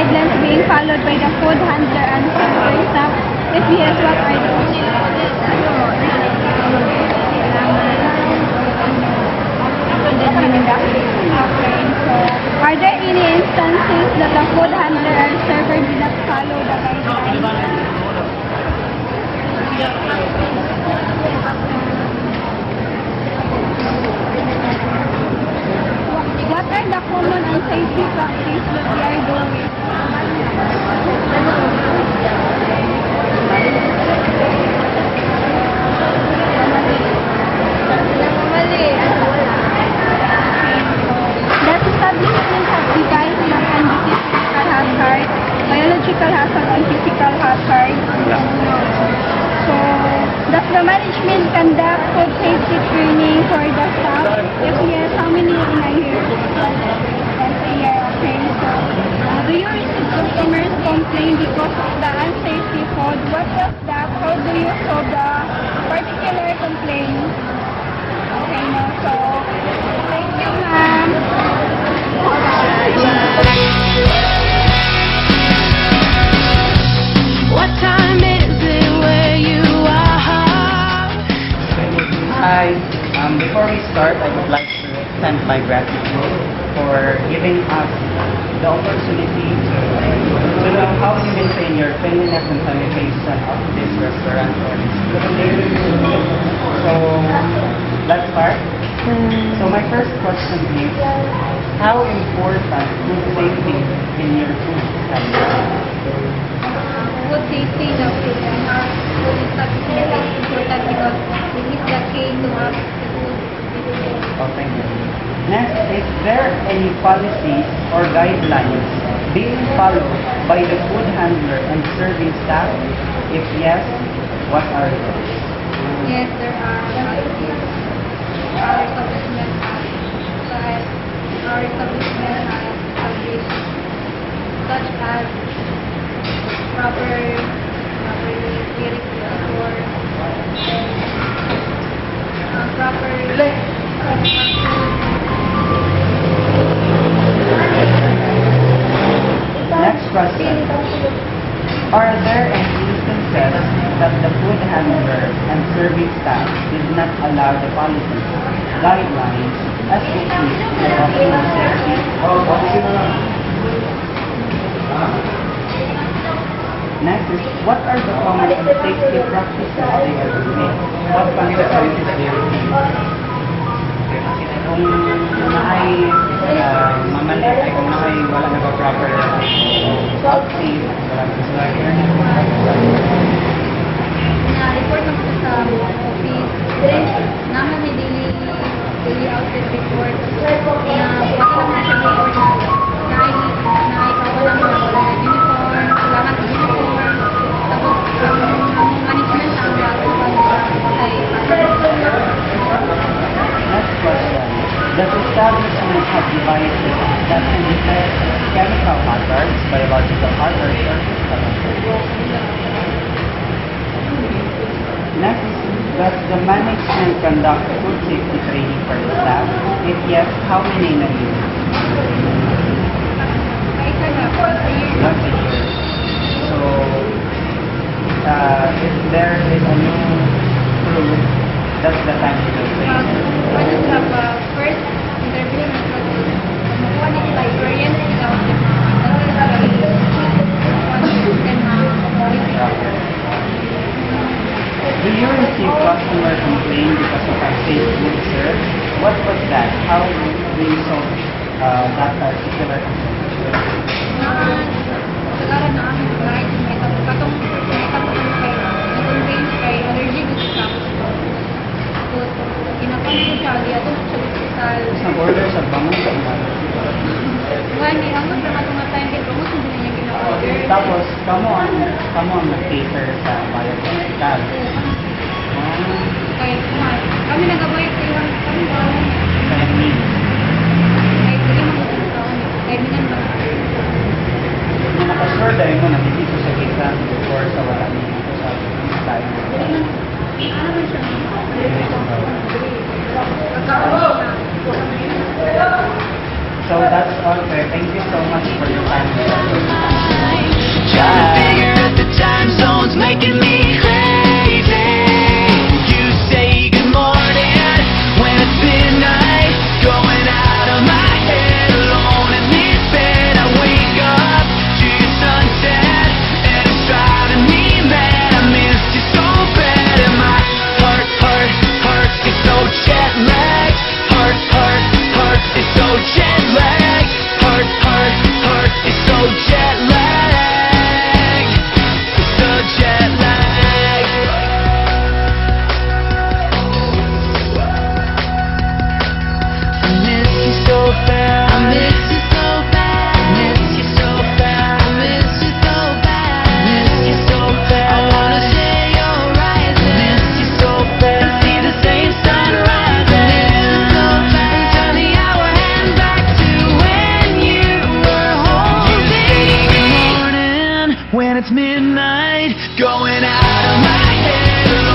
guidelines being followed by the food handler and delivery staff? If yes, what are those? Okay, so are there any instances that the food handler and server did not follow the guidelines? What are the common and safety practices that they are doing? That establishment has devised and physical hazard, biological hazard, and physical hazard. So, does the management conduct food safety training for the staff? If yes, how many in a year? Once a year, okay. So, do you receive customers complain because of the unsafety food? What was that? How do you solve the particular complaint? Okay, no. So, thank you, ma'am. What time is it where you are? Hi. Before we start, I would like to extend my gratitude for giving us the opportunity to know how you maintain your cleanliness and sanitation of this restaurant or this food. So, let's start. So my first question is, how important food safety in your food establishment? Food safety in the food and our food establishment is important because it is the key to have the food. Oh, thank you. Next, is there any policies or guidelines being followed by the food handler and serving staff? If yes, what are those? Yes, there are policies. Our establishment has established such as proper clearing the floor, proper Next question. Are there any instances that the food handler and serving staff did not allow the policies, guidelines, SOPs of food safety? Next is, what are the common and safety practices they are doing? What consequences they receive? Kung naay mamali, ay kung naay wala nagpa-proper outfit, na-report na po sa office. Naman may daily outfit report. Na wala naman siya report na wala na uniform, kailangan ng uniform. Tapos, ang management ang Next question. Does establishment have devices that can detect chemical hazards, biological hazards, or physical hazards? Next, does the management conduct food safety training for the staff? If yes, how many in a year? Once a year. So, if there is a new crew, that's the time to train. First interview na makuha na sila experience sila Do you receive customer complaint because of unsafe food served? What was that? How do you solve that particular concern? Kasagaran na aming guide, may katong complaint kay allergic sa food. Ginapan ko siya, diyato sa hospital. Isang order sa bangon sa umaga. Wani, ang mga tumatay kay bangus, hindi na niya gina-order. Tapos, kamo ang nag-cater sa bayan sa hospital. Kaya kami nag-avoid kay kami bawang. Kaya need. Kaya hindi mo sa taon. Kaya minan ba? Kung nakasure dahil mo, nandito sa kita or sa wala dito sa hospital. Ano ba siya? So that's all, sir. Thank you so much for your time. Trying to figure out the time zones making me crazy. You say good morning when it's midnight, going out of my head alone in this bed. I wake up to your sunset and it's driving me mad. I miss you so bad and my heart is so jet lagged. Heart is so jet lagged. Heart is so jet lagged. It's the jet lag. I miss you so bad. I miss you so bad. I miss you so bad. I miss you so bad. I miss you so bad. I wanna say you're rising. I miss you so bad. And see the same sunrise. I miss you so bad. And turn the hour hand back to when you were holding me. Morning when it's midnight, going out of my head.